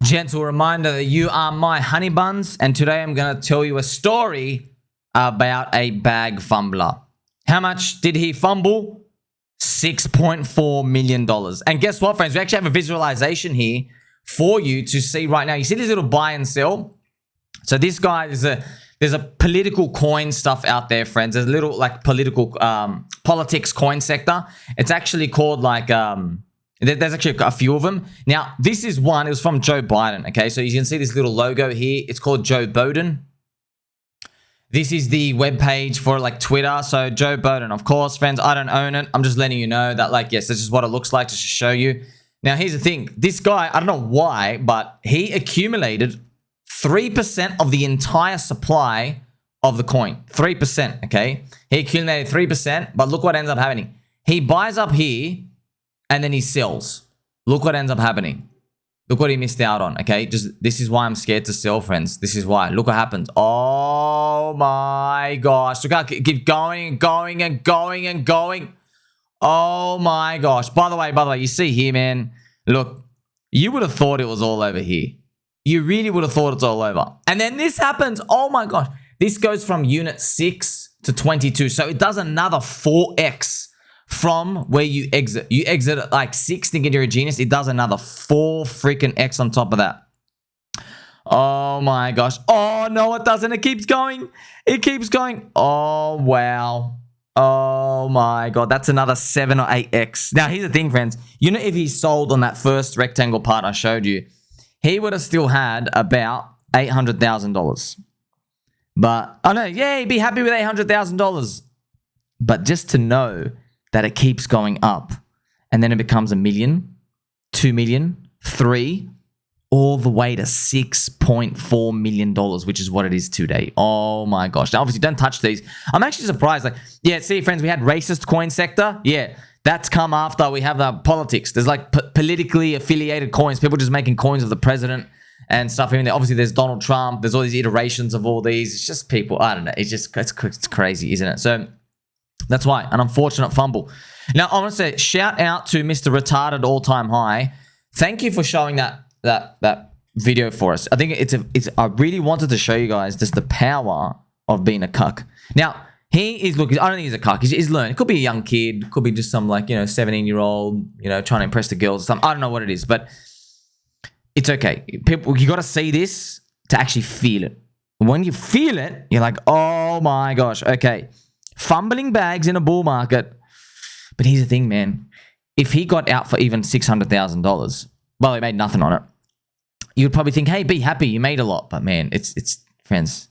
Gentle reminder that you are my honey buns, and today I'm going to tell you a story about a bag fumbler. How much did he fumble? $6.4 million. And guess what, friends? We actually have a visualization here for you to see right now. You see this little buy and sell? So this guy, there's a political coin stuff out there, friends. There's a little like political politics coin sector. It's actually called like there's actually a few of them. Now, this is one. It was from Joe Biden. Okay, so you can see this little logo here. It's called Joe Biden. This is the webpage for like Twitter. So Joe Biden, of course, friends, I don't own it. I'm just letting you know that, like, yes, this is what it looks like, just to show you. Now, here's the thing. This guy, I don't know why, but he accumulated 3% of the entire supply of the coin. 3%, okay? He accumulated 3%, but look what ends up happening. He buys up here, and then he sells. Look what ends up happening. Look what he missed out on, okay? This is why I'm scared to sell, friends. This is why. Look what happens. Oh my gosh. Look how it keeps going and going and going and going. Oh my gosh. By the way, you see here, man. Look, you would have thought it was all over here. You really would have thought it's all over. And then this happens. Oh my gosh. This goes from unit 6 to 22. So it does another 4x. From where you exit. You exit at like 6 thinking you're a genius. It does another 4 freaking X on top of that. Oh my gosh. Oh no, it doesn't. It keeps going. It keeps going. Oh wow. Oh my god. That's another 7 or 8X. Now here's the thing, friends. You know, if he sold on that first rectangle part I showed you, he would have still had about $800,000. But I know, yeah, he'd be happy with $800,000. But just to know that it keeps going up, and then it becomes $1 million, $2 million, $3 million, all the way to $6.4 million, which is what it is today. Oh my gosh. Now, obviously, don't touch these. I'm actually surprised. Like, yeah, see, friends, we had racist coin sector. Yeah, that's come after we have the politics. There's like politically affiliated coins, people just making coins of the president and stuff. I mean, obviously, there's Donald Trump. There's all these iterations of all these. It's just people. I don't know. It's crazy, isn't it? So that's why, an unfortunate fumble. Now, I want to say shout out to Mr. Retarded All-Time High. Thank you for showing that video for us. I think I really wanted to show you guys just the power of being a cuck. Now, he is, look, I don't think he's a cuck. He's learning. It could be a young kid. Could be just some, like, 17-year-old, trying to impress the girls or something. I don't know what it is, but it's okay. People, you got to see this to actually feel it. When you feel it, you're like, oh my gosh, okay. Fumbling bags in a bull market. But here's the thing, man. If he got out for even $600,000, well, he made nothing on it. You'd probably think, hey, be happy, you made a lot. But man, it's friends.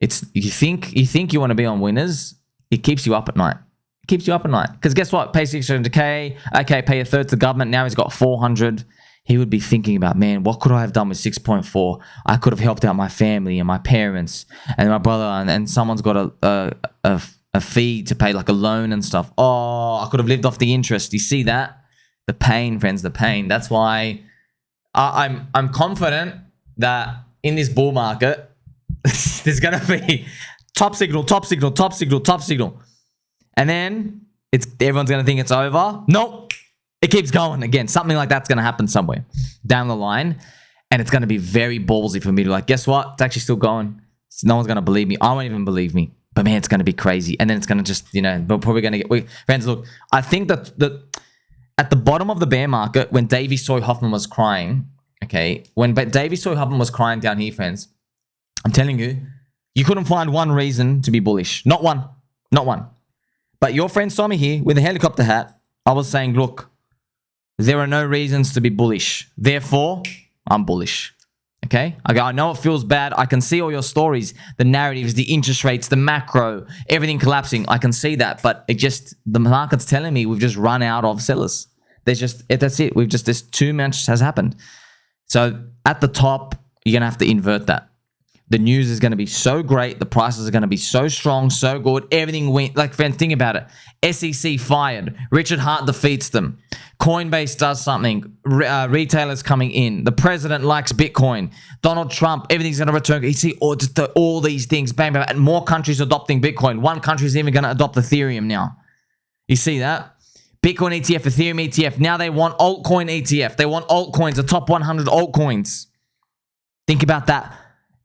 You think you want to be on winners, it keeps you up at night. It keeps you up at night. Because guess what? Pay $600K. Okay, pay a third to the government. Now he's got 400. He would be thinking about, man, what could I have done with 6.4? I could have helped out my family and my parents and my brother, and someone's got a fee to pay, like a loan and stuff. Oh, I could have lived off the interest. You see that? The pain, friends, the pain. That's why I'm confident that in this bull market, there's going to be top signal. And then everyone's going to think it's over. Nope. It keeps going again. Something like that's going to happen somewhere down the line. And it's going to be very ballsy for me to, like, guess what? It's actually still going. No one's going to believe me. I won't even believe me. But man, it's going to be crazy. And then it's going to just, we're probably going to get... Friends, look, I think that at the bottom of the bear market, when Davey Soy Hoffman was crying, okay, when Davey Soy Hoffman was crying down here, friends, I'm telling you, you couldn't find one reason to be bullish. Not one. Not one. But your friend saw me here with a helicopter hat. I was saying, look, there are no reasons to be bullish. Therefore, I'm bullish. Okay? I know it feels bad. I can see all your stories, the narratives, the interest rates, the macro, everything collapsing. I can see that, but the market's telling me we've just run out of sellers. That's it. There's too much has happened. So at the top, you're going to have to invert that. The news is going to be so great. The prices are going to be so strong, so good. Everything went, like, friends, think about it. SEC fired. Richard Hart defeats them. Coinbase does something. Retailers coming in. The president likes Bitcoin. Donald Trump, everything's going to return. You see all these things, bang, bang, and more countries adopting Bitcoin. One country is even going to adopt Ethereum now. You see that? Bitcoin ETF, Ethereum ETF. Now they want altcoin ETF. They want altcoins, the top 100 altcoins. Think about that.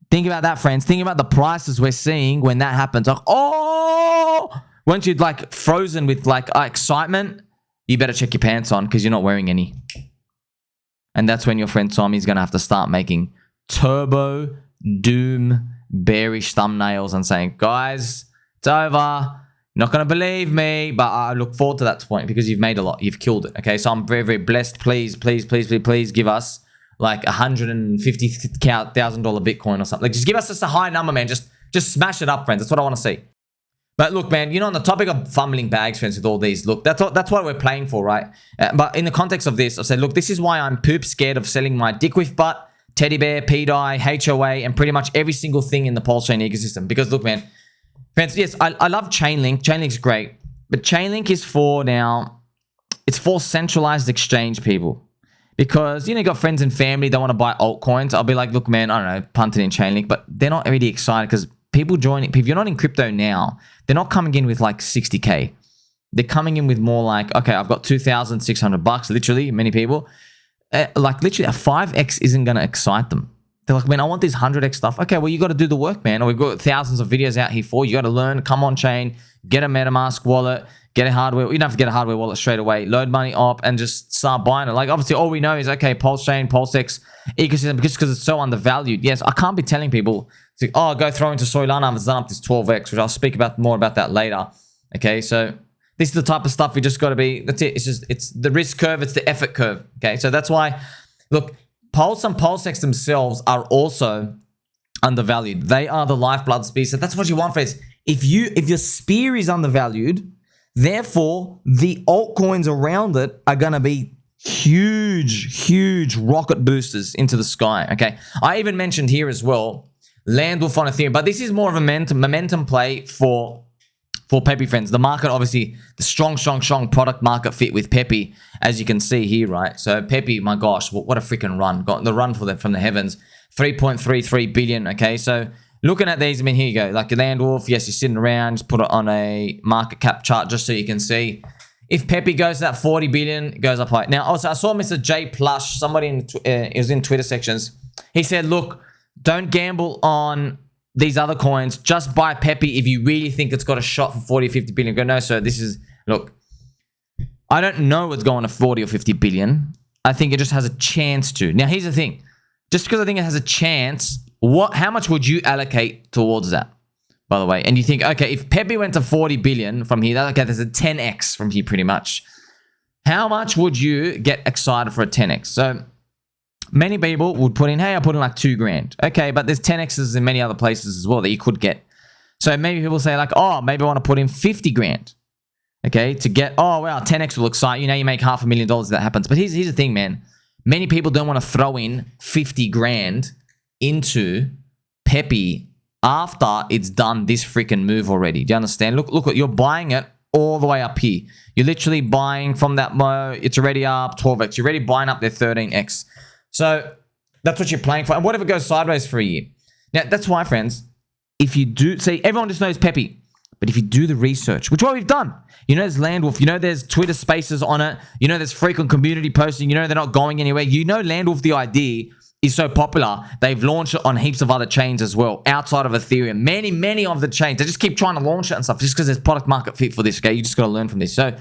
Think about that, friends. Think about the prices we're seeing when that happens. Like, oh, once you're like frozen with like excitement, you better check your pants on because you're not wearing any. And that's when your friend Tommy's going to have to start making turbo, doom, bearish thumbnails and saying, guys, it's over. You're not going to believe me, but I look forward to that point because you've made a lot. You've killed it. Okay, so I'm very, very blessed. Please, please, please, please, please give us like $150,000 Bitcoin or something. Like, just give us just a high number, man. Just smash it up, friends. That's what I want to see. But look, man, you know, on the topic of fumbling bags, friends, with all these, look, that's what we're playing for, right? But in the context of this, I said, look, this is why I'm poop scared of selling my dick with butt, teddy bear, PDI, HOA, and pretty much every single thing in the PulseChain ecosystem. Because look, man, friends, yes, I love ChainLink. ChainLink's great. But ChainLink is for now, it's for centralized exchange people. Because, you know, you got friends and family that want to buy altcoins. I'll be like, look, man, I don't know, punt it in ChainLink. But they're not really excited because people joining, if you're not in crypto now, they're not coming in with like 60K. They're coming in with more like, okay, I've got $2,600, literally, many people. Like literally a 5x isn't going to excite them. They're like, man, I want this 100x stuff. Okay, well, you got to do the work, man. Or we've got thousands of videos out here for you. You got to learn, come on chain, get a MetaMask wallet, get a hardware. You don't have to get a hardware wallet straight away. Load money up and just start buying it. Like, obviously, all we know is, okay, PulseChain, PulseX ecosystem, because it's so undervalued. Yes, I can't be telling people, to, oh, go throw into Solana. It's done up this 12x, which I'll speak about more about that later. Okay, so this is the type of stuff we just got to be, that's it. It's the risk curve, it's the effort curve. Okay, so that's why, look, Pulse and PulseX themselves are also undervalued. They are the lifeblood speed. So that's what you want, friends. If your spear is undervalued, therefore the altcoins around it are gonna be huge rocket boosters into the sky. Okay, I even mentioned here as well Landwolf on Ethereum, but this is more of a momentum play for Pepe, friends. The market, obviously, the strong product market fit with Pepe, as you can see here, right? So Pepe, my gosh, what a freaking run. Got the run for them from the heavens. 3.33 billion, okay? So looking at these, I mean, here you go. Like Landwolf, yes, you're sitting around. Just put it on a market cap chart just so you can see. If Pepe goes to that 40 billion, it goes up high. Now, also, I saw Mr. J Plush, somebody it was in Twitter sections. He said, look, don't gamble on these other coins, just buy Pepe if you really think it's got a shot for 40 or 50 billion. Go, no, sir, this is, look, I don't know it's going to 40 or 50 billion. I think it just has a chance to. Now, here's the thing. Just because I think it has a chance, how much would you allocate towards that, by the way? And you think, okay, if Pepe went to 40 billion from here, okay, there's a 10x from here pretty much. How much would you get excited for a 10x? So many people would put in, hey, I put in like 2 grand. Okay, but there's 10x's in many other places as well that you could get. So maybe people say like, oh, maybe I want to put in 50 grand. Okay, to get, oh, wow, 10x will excite you. Now you make $500,000 if that happens. But here's the thing, man. Many people don't want to throw in 50 grand into Pepe after it's done this freaking move already. Do you understand? Look, you're buying it all the way up here. You're literally buying from that mo. It's already up 12x. You're already buying up their 13x. So that's what you're playing for. And what if it goes sideways for a year? Now, that's why, friends, if you do, see, everyone just knows Pepe. But if you do the research, which is what we've done, you know there's Landwolf, you know there's Twitter spaces on it, you know there's frequent community posting, you know they're not going anywhere. You know Landwolf, the idea, is so popular, they've launched it on heaps of other chains as well, outside of Ethereum. Many of the chains, they just keep trying to launch it and stuff just because there's product market fit for this, okay? You just got to learn from this. So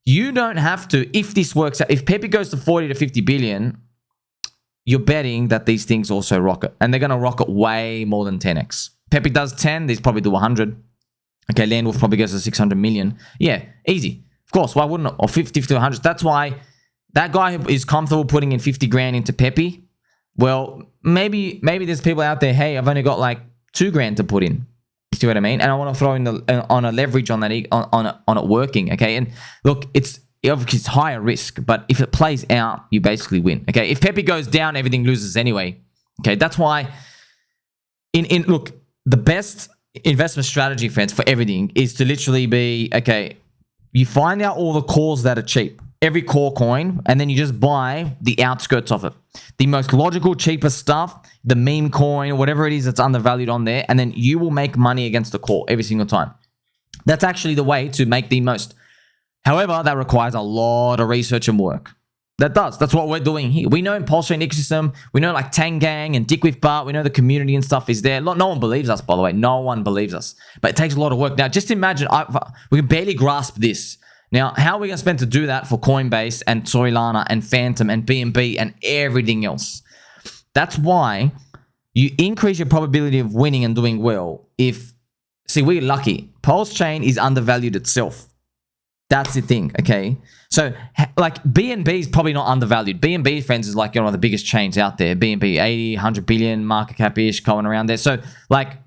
you don't have to, if this works out, if Pepe goes to 40 to 50 billion, you're betting that these things also rocket. And they're going to rocket way more than 10x. Pepe does 10, these probably do 100. Okay, Landwolf probably goes to 600 million. Yeah, easy. Of course, why wouldn't it? Or 50 to 100. That's why that guy who is comfortable putting in 50 grand into Pepe, well, maybe there's people out there, hey, I've only got like 2 grand to put in. You see what I mean? And I want to throw in on a leverage on that, on it working, okay? And look, it's higher risk, but if it plays out, you basically win, okay? If Pepe goes down, everything loses anyway, okay? That's why, look, the best investment strategy, friends, for everything is to literally be, okay, you find out all the calls that are cheap, every core coin, and then you just buy the outskirts of it. The most logical, cheapest stuff, the meme coin, or whatever it is that's undervalued on there, and then you will make money against the core every single time. That's actually the way to make the most. However, that requires a lot of research and work. That does. That's what we're doing here. We know in PulseChain ecosystem, we know like Tang Gang and Dick with Bart, we know the community and stuff is there. No one believes us, by the way. No one believes us. But it takes a lot of work. Now, just imagine, we can barely grasp this. Now, how are we going to spend to do that for Coinbase and Solana and Phantom and BNB and everything else? That's why you increase your probability of winning and doing well if, see, we're lucky. PulseChain is undervalued itself. That's the thing, okay? So, like, BNB is probably not undervalued. BNB, friends, is like, you know, the biggest chains out there. BNB, 80, 100 billion market cap-ish, going around there. So, like,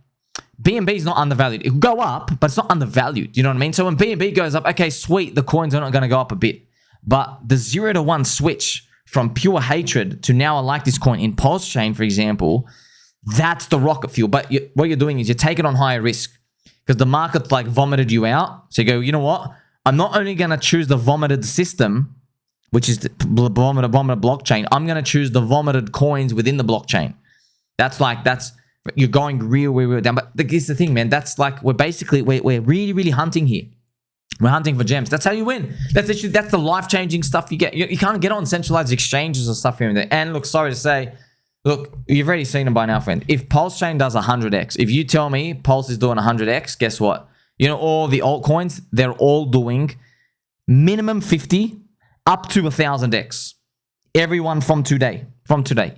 BNB is not undervalued. It will go up, but it's not undervalued. You know what I mean? So, when BNB goes up, okay, sweet, the coins are not going to go up a bit. But the 0 to 1 switch from pure hatred to now I like this coin in PulseChain, for example, that's the rocket fuel. But what you're doing is you're taking on higher risk because the market's like vomited you out. So, you go, you know what? I'm not only going to choose the vomited system, which is the vomited blockchain. I'm going to choose the vomited coins within the blockchain. That's you're going real down. But here's the thing, man. That's like, we're really hunting here. We're hunting for gems. That's how you win. That's the life-changing stuff you get. You can't get on centralized exchanges or stuff here and there. And look, sorry to say, look, you've already seen it by now, friend. If PulseChain does 100x, if you tell me Pulse is doing 100x, guess what? You know, all the altcoins, they're all doing minimum 50 up to 1,000x. Everyone from today.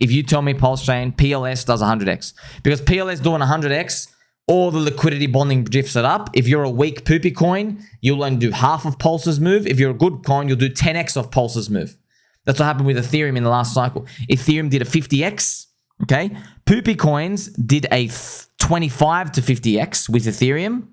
If you tell me PulseChain, PLS does 100x. Because PLS doing 100x, all the liquidity bonding drifts it up. If you're a weak poopy coin, you'll only do half of Pulse's move. If you're a good coin, you'll do 10x of Pulse's move. That's what happened with Ethereum in the last cycle. Ethereum did a 50x, okay? Poopy coins did a 25 to 50x with Ethereum.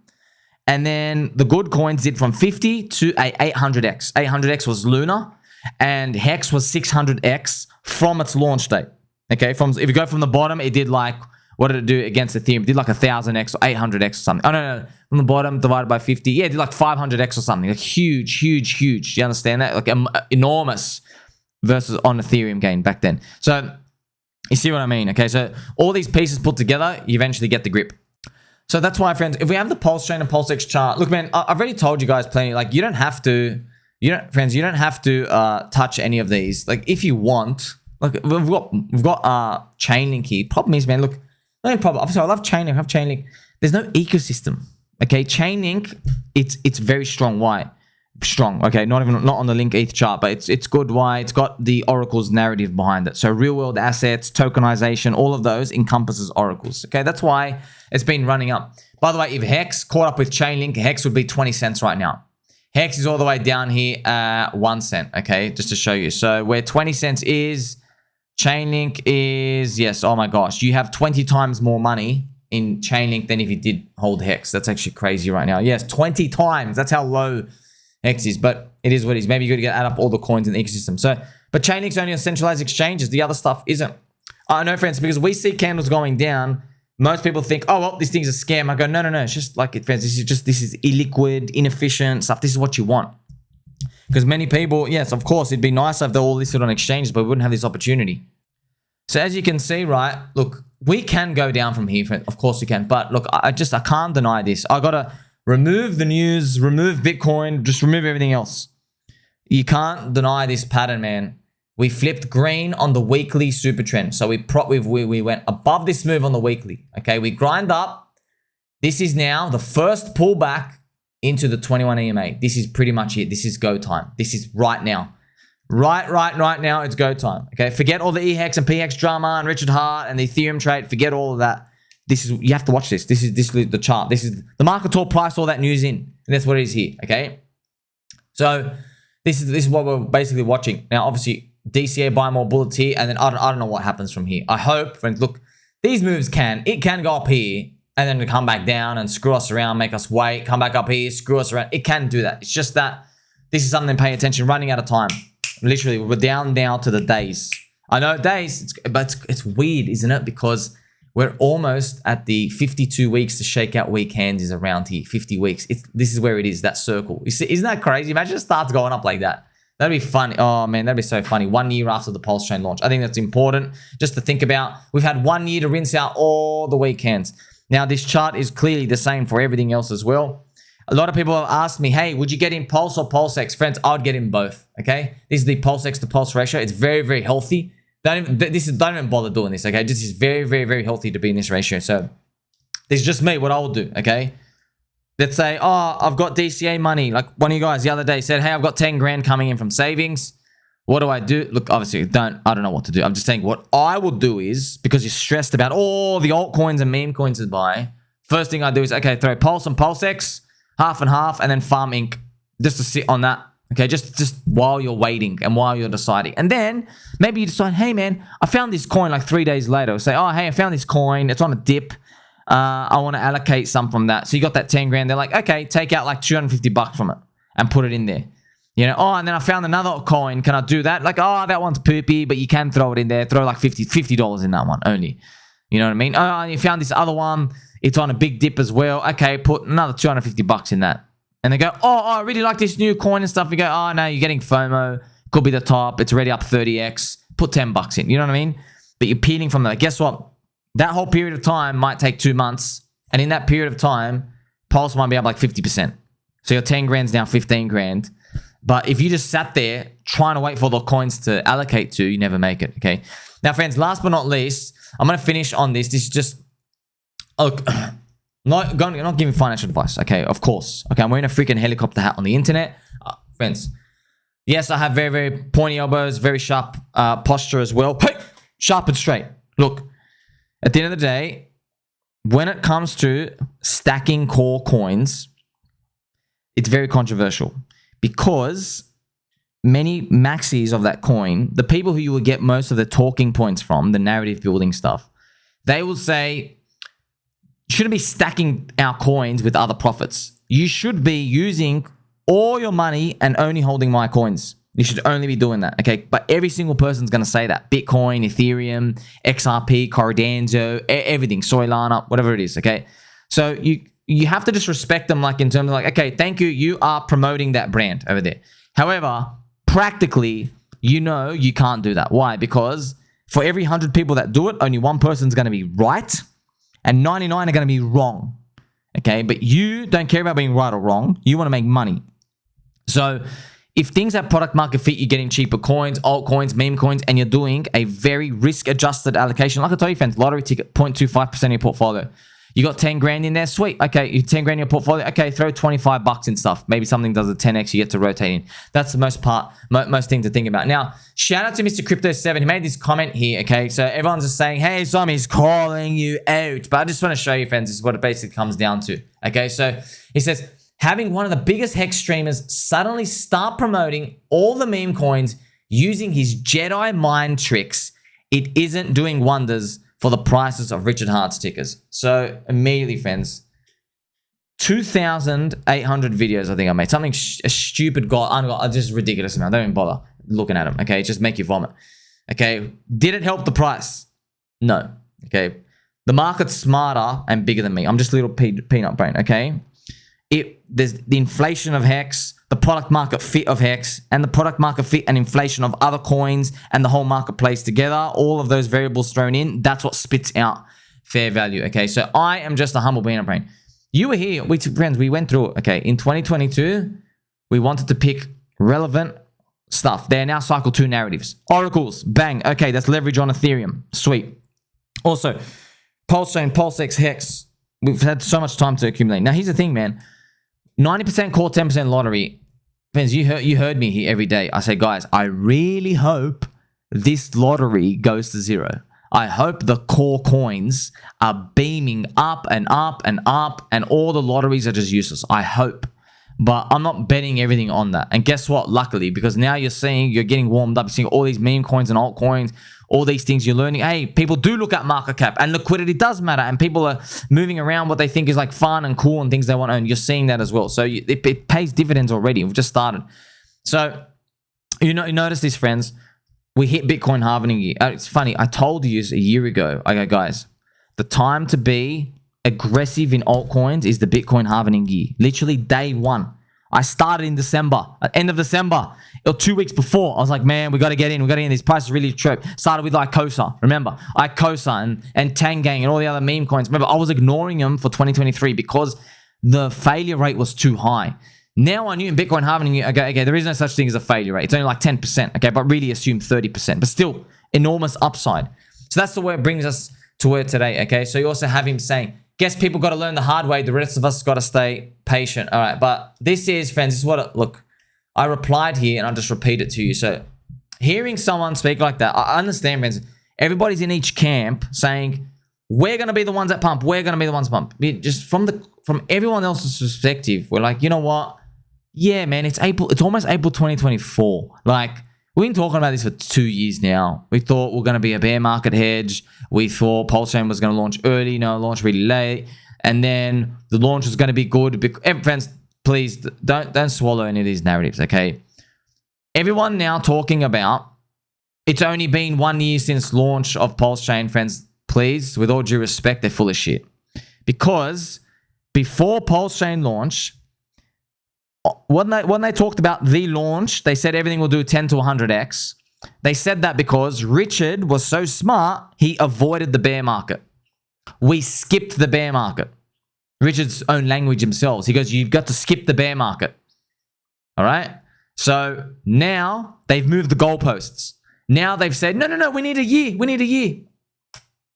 And then the good coins did from 50 to a 800x. 800x was Luna, and Hex was 600x from its launch date. Okay, if you go from the bottom, it did like, what did it do against Ethereum? It did like 1,000x or 800x or something. Oh, no. From the bottom divided by 50. Yeah, it did like 500x or something. Like huge. Do you understand that? Like enormous versus on Ethereum gain back then. So you see what I mean? Okay, so all these pieces put together, you eventually get the grip. So that's why, friends, if we have the PulseChain and PulseX chart, look, man, I've already told you guys plenty. Like, you don't have to touch any of these. Like, if you want, like, we've got ChainLink here. Problem is, man, look, no problem. Obviously, I love ChainLink. I have ChainLink. There's no ecosystem. Okay, ChainLink, it's very strong. Why? Strong. Okay, not on the Link ETH chart, but it's good. Why? It's got the oracles narrative behind it. So real world assets, tokenization, all of those encompasses oracles. Okay, that's why it's been running up. By the way, if Hex caught up with ChainLink, Hex would be 20 cents right now. Hex is all the way down here at 1 cent. Okay, just to show you. So where 20 cents is, ChainLink is, yes, oh my gosh, you have 20 times more money in ChainLink than if you did hold Hex. That's actually crazy right now. Yes, 20 times. That's how low Hex is, but it is what it is. Maybe you got to add up all the coins in the ecosystem. So, but ChainLink's only on centralized exchanges. The other stuff isn't. I know, friends, because we see candles going down. Most people think, oh, well, this thing's a scam. I go, no. It's just like it, friends. This is illiquid, inefficient stuff. This is what you want. Because many people, yes, of course, it'd be nice if they're all listed on exchanges, but we wouldn't have this opportunity. So as you can see, right, look, we can go down from here. Of course we can. But look, I can't deny this. I got to remove the news, remove Bitcoin, just remove everything else. You can't deny this pattern, man. We flipped green on the weekly super trend. So we went above this move on the weekly. Okay, we grind up. This is now the first pullback into the 21 EMA. This is pretty much it. This is go time. This is right now. Right now, it's go time. Okay, forget all the EHEX and PX drama and Richard Hart and the Ethereum trade. Forget all of that. You have to watch this. This is the chart. This is the market talk price, all that news in. And that's what it is here. Okay. So this is what we're basically watching. Now, obviously, DCA buy more bullets here, and then I don't know what happens from here. I hope, friends, look, these moves can go up here and then come back down and screw us around, make us wait, come back up here, screw us around. It can do that. It's just that this is something to pay attention, running out of time. Literally, we're down now to the days. I know days, but it's weird, isn't it? Because we're almost at the 52 weeks to shake out weak hands is around here. 50 weeks. This is where it is, that circle. You see, isn't that crazy? Imagine it starts going up like that. That'd be funny. Oh, man, that'd be so funny. 1 year after the PulseChain launch. I think that's important just to think about. We've had 1 year to rinse out all the weak hands. Now, this chart is clearly the same for everything else as well. A lot of people have asked me, hey, would you get in Pulse or PulseX? Friends, I would get in both, okay? This is the PulseX to Pulse ratio. It's very, very healthy. Don't even bother doing this, okay? This is very, very, very healthy to be in this ratio. So this is just me, what I will do, okay? Let's say, oh, I've got DCA money. Like one of you guys the other day said, hey, I've got 10 grand coming in from savings. What do I do? Look, obviously, I don't know what to do. I'm just saying what I will do is, because you're stressed about all the altcoins and meme coins to buy, first thing I do is, okay, throw Pulse and PulseX, half and half, and then Farm Inc. just to sit on that. Okay, just while you're waiting and while you're deciding. And then maybe you decide, hey man, I found this coin like 3 days later. Say, oh, hey, I found this coin. It's on a dip. I want to allocate some from that. So you got that 10 grand. They're like, okay, take out like 250 bucks from it and put it in there. You know, oh, and then I found another coin. Can I do that? Like, oh, that one's poopy, but you can throw it in there. Throw like $50 in that one only. You know what I mean? Oh, you found this other one. It's on a big dip as well. Okay, put another 250 bucks in that. And they go, oh, I really like this new coin and stuff. You go, oh, no, you're getting FOMO. Could be the top. It's already up 30x. Put 10 bucks in. You know what I mean? But you're peeling from that. Guess what? That whole period of time might take 2 months. And in that period of time, Pulse might be up like 50%. So your 10 grand's now 15 grand. But if you just sat there trying to wait for the coins to allocate to, you never make it, okay? Now, friends, last but not least, I'm going to finish on this. This is just... Look... Not giving financial advice, okay, of course. Okay, I'm wearing a freaking helicopter hat on the internet. Friends, yes, I have very, very pointy elbows, very sharp posture as well. Hey, sharp and straight. Look, at the end of the day, when it comes to stacking core coins, it's very controversial because many maxis of that coin, the people who you will get most of the talking points from, the narrative building stuff, they will say... shouldn't be stacking our coins with other profits. You should be using all your money and only holding my coins. You should only be doing that, okay? But every single person's going to say that. Bitcoin, Ethereum, XRP, Cardano, everything, Solana, whatever it is, okay? So you have to just respect them like in terms of like, okay, thank you. You are promoting that brand over there. However, practically, you know you can't do that. Why? Because for every 100 people that do it, only one person's going to be right. And 99 are going to be wrong, okay? But you don't care about being right or wrong. You want to make money. So if things have product market fit, you're getting cheaper coins, altcoins, meme coins, and you're doing a very risk-adjusted allocation. Like I told you, friends, lottery ticket, 0.25% of your portfolio. You got 10 grand in there, sweet. Okay, you 10 grand in your portfolio. Okay, throw 25 bucks in stuff. Maybe something does a 10x, you get to rotate in. That's the most thing to think about. Now, shout out to Mr. Crypto7. He made this comment here, okay? So everyone's just saying, hey, Sommy's calling you out. But I just want to show you, friends, this is what it basically comes down to. Okay, so he says, having one of the biggest hex streamers suddenly start promoting all the meme coins using his Jedi mind tricks, it isn't doing wonders for the prices of Richard Hart stickers. So immediately, friends, 2,800 videos I think I made. Something a stupid just ridiculous amount. Don't even bother looking at them, okay? Just make you vomit, okay? Did it help the price? No, okay? The market's smarter and bigger than me. I'm just a little peanut brain, okay? There's the inflation of Hex, the product market fit of Hex, and the product market fit and inflation of other coins and the whole marketplace together, all of those variables thrown in, that's what spits out fair value, okay? So I am just a humble peanut brain. You were here, friends, we went through it, okay? In 2022, we wanted to pick relevant stuff. They are now cycle 2 narratives. Oracles, bang, okay, that's leverage on Ethereum, sweet. Also, PulseChain, PulseX, Hex, we've had so much time to accumulate. Now, here's the thing, man. 90% core, 10% lottery. Friends, you heard me here every day. I say, guys, I really hope this lottery goes to 0. I hope the core coins are beaming up and up and up and all the lotteries are just useless. I hope. But I'm not betting everything on that. And guess what? Luckily, because now you're getting warmed up. You're seeing all these meme coins and altcoins, all these things you're learning. Hey, people do look at market cap and liquidity does matter. And people are moving around what they think is like fun and cool and things they want to own. You're seeing that as well. So it pays dividends already. We've just started. So you notice this, friends. We hit Bitcoin Halvening Year. It's funny. I told you a year ago. I go, guys, the time to be aggressive in altcoins is the Bitcoin Halvening Year. Literally day 1. I started in December, end of December, or 2 weeks before. I was like, man, we got to get in. We got to get in. These prices really trip. Started with Icosa. Remember, Icosa and Tangang and all the other meme coins. Remember, I was ignoring them for 2023 because the failure rate was too high. Now I knew in Bitcoin Halvening Year, okay, there is no such thing as a failure rate. It's only like 10%, okay, but really assume 30%, but still enormous upside. So that's the way it brings us to where today, okay? So you also have him saying, guess people got to learn the hard way. The rest of us got to stay patient. All right, but this is, friends, this is what, look, I replied here and I'll just repeat it to you. So hearing someone speak like that, I understand, friends, everybody's in each camp saying, we're going to be the ones that pump. We're going to be the ones that pump. Just from everyone else's perspective, we're like, you know what? Yeah, man, it's almost April 2024. Like, we've been talking about this for 2 years now. We thought we're going to be a bear market hedge. We thought PulseChain was going to launch early, launch really late. And then the launch was going to be good. Friends, please don't swallow any of these narratives, okay? Everyone now talking about it's only been 1 year since launch of PulseChain, friends. Please, with all due respect, they're full of shit. Because before PulseChain launch, when they talked about the launch, they said everything will do 10 to 100x. They said that because Richard was so smart, he avoided the bear market. We skipped the bear market. Richard's own language himself. He goes, you've got to skip the bear market. All right? So now they've moved the goalposts. Now they've said, no, we need a year. We need a year.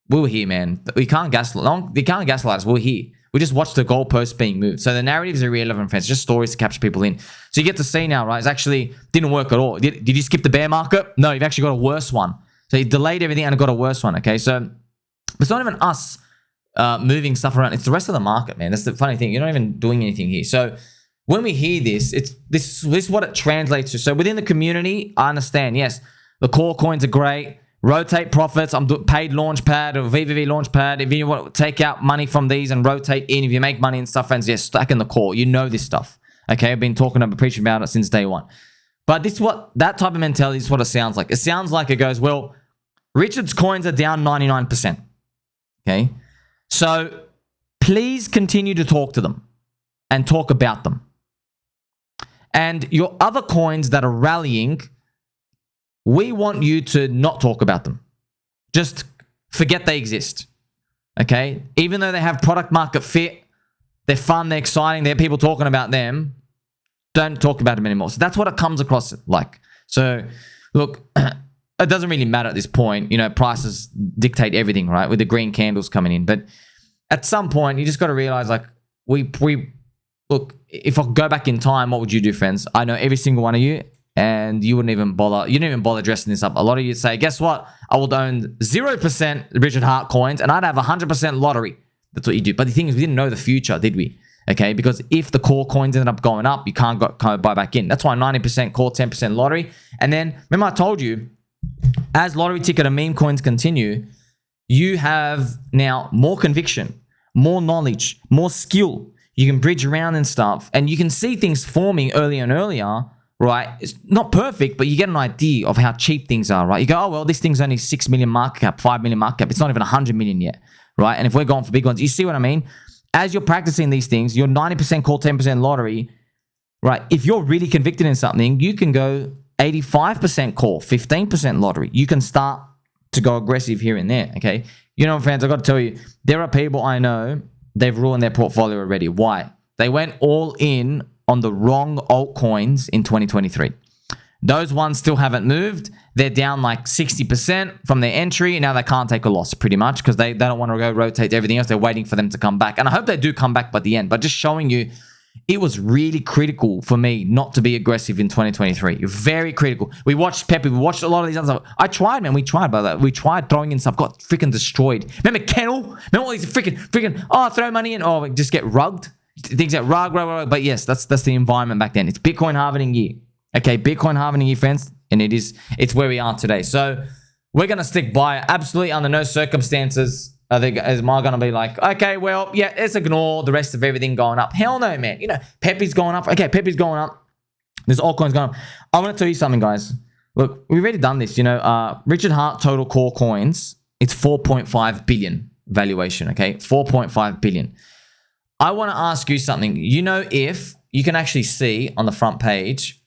We were here, man. We can't gaslight. They can't gaslight us. We're here. We just watched the goalposts being moved. So the narratives are irrelevant, friends. Just stories to capture people in. So you get to see now, right? It's actually didn't work at all. Did you skip the bear market? No, you've actually got a worse one. So you delayed everything and got a worse one, okay? So it's not even us moving stuff around. It's the rest of the market, man. That's the funny thing. You're not even doing anything here. So when we hear this, this is what it translates to. So within the community, I understand, yes, the core coins are great. Rotate profits. I'm doing paid launchpad or VVV launchpad. If you want to take out money from these and rotate in, if you make money and stuff, friends, yes, stack in the core. You know this stuff. Okay, I've been preaching about it since day one. But this is what that type of mentality is what it sounds like. It sounds like it goes, well, Richard's coins are down 99%. Okay, so please continue to talk to them and talk about them. And your other coins that are rallying, we want you to not talk about them. Just forget they exist. Okay? Even though they have product market fit, they're fun, they're exciting, there are people talking about them, don't talk about them anymore. So that's what it comes across like. So look, it doesn't really matter at this point. Prices dictate everything, right? With the green candles coming in. But at some point, you just got to realize, like, look, if I go back in time, what would you do, friends? I know every single one of you, and you wouldn't even bother. You didn't even bother dressing this up. A lot of you say, guess what? I would own 0% Richard Hart coins, and I'd have 100% lottery. That's what you do. But the thing is, we didn't know the future, did we? Okay, because if the core coins ended up going up, you can't buy back in. That's why 90% core, 10% lottery. And then, remember I told you, as lottery ticket and meme coins continue, you have now more conviction, more knowledge, more skill. You can bridge around and stuff, and you can see things forming earlier and earlier. Right, it's not perfect, but you get an idea of how cheap things are, right? You go, oh, well, this thing's only 6 million market cap, 5 million market cap. It's not even 100 million yet, right? And if we're going for big ones, you see what I mean? As you're practicing these things, you're 90% call, 10% lottery, right? If you're really convicted in something, you can go 85% call, 15% lottery. You can start to go aggressive here and there, okay? Friends, I've got to tell you, there are people I know, they've ruined their portfolio already. Why? They went all in on the wrong altcoins in 2023. Those ones still haven't moved. They're down like 60% from their entry. Now they can't take a loss pretty much because they don't want to go rotate to everything else. They're waiting for them to come back. And I hope they do come back by the end. But just showing you, it was really critical for me not to be aggressive in 2023. Very critical. We watched Pepe. We watched a lot of these other stuff. I tried, man. We tried, brother. We tried throwing in stuff. Got freaking destroyed. Remember Kennel? Remember all these freaking, oh, throw money in. Oh, we just get rugged. Things that rug. But yes, that's the environment back then. It's Bitcoin Halvening Year. Okay, Bitcoin Halvening Year, friends. And it's where we are today. So we're going to stick by it. Absolutely under no circumstances am I going to be like, okay, well, yeah, let's ignore the rest of everything going up. Hell no, man. Pepe's going up. Okay, Pepe's going up. There's altcoins going up. I want to tell you something, guys. Look, we've already done this. Richard Hart total core coins, it's 4.5 billion valuation, okay? 4.5 billion. I want to ask you something. If you can actually see on the front page,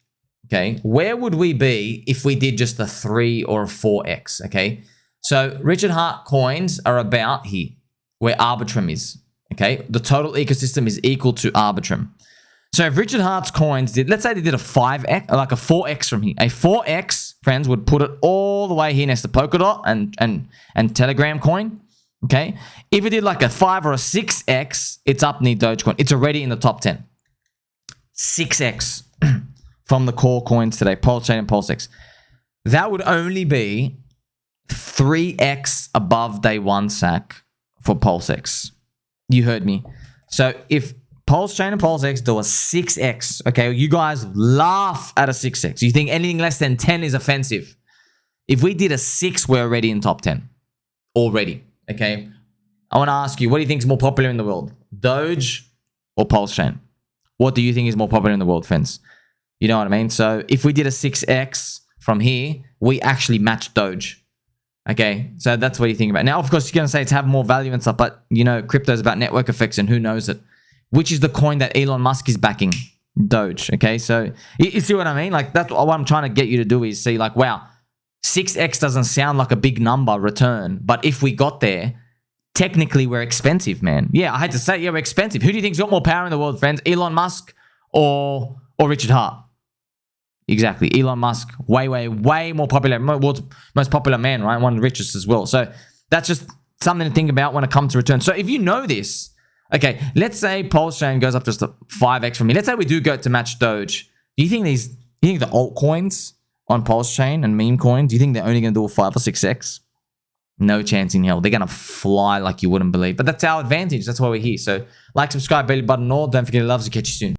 okay, where would we be if we did just a 3 or a 4x, okay? So Richard Hart coins are about here, where Arbitrum is, Okay, the total ecosystem is equal to Arbitrum. So if Richard Hart's coins did, let's say they did a 5x, like a 4x from here. A 4x, friends, would put it all the way here next to Polkadot and Telegram coin. Okay, if it did like a 5 or a 6x, it's up near Dogecoin. It's already in the top 10. 6x from the core coins today, PulseChain and PulseX. That would only be 3x above day one sack for PulseX. You heard me. So if PulseChain and PulseX do a 6x, okay, you guys laugh at a 6x. You think anything less than 10 is offensive. If we did a 6, we're already in top 10. Already, okay? I want to ask you, what do you think is more popular in the world? Doge or PulseChain? What do you think is more popular in the world, friends? You know what I mean? So if we did a 6x from here, we actually match Doge. Okay, so that's what you think about. Now, of course, you're going to say it's have more value and stuff, but, you know, crypto is about network effects and who knows it. Which is the coin that Elon Musk is backing? Doge, okay? So, you see what I mean? Like, that's what I'm trying to get you to do is see, like, wow, 6x doesn't sound like a big number return, but if we got there, technically we're expensive, man. Yeah, I had to say, yeah, we're expensive. Who do you think's got more power in the world, friends? Elon Musk or Richard Hart? Exactly. Elon Musk, way more popular. World's most popular man, right? One of the richest as well. So that's just something to think about when it comes to return. So if you know this, okay, let's say PulseChain goes up just to 5x from me. Let's say we do go to match Doge. Do you think the altcoins on PulseChain and meme coins, do you think they're only going to do a 5 or 6x? No chance in hell. They're going to fly like you wouldn't believe. But that's our advantage. That's why we're here. So like, subscribe, belly button, all. Don't forget to love us. Catch you soon.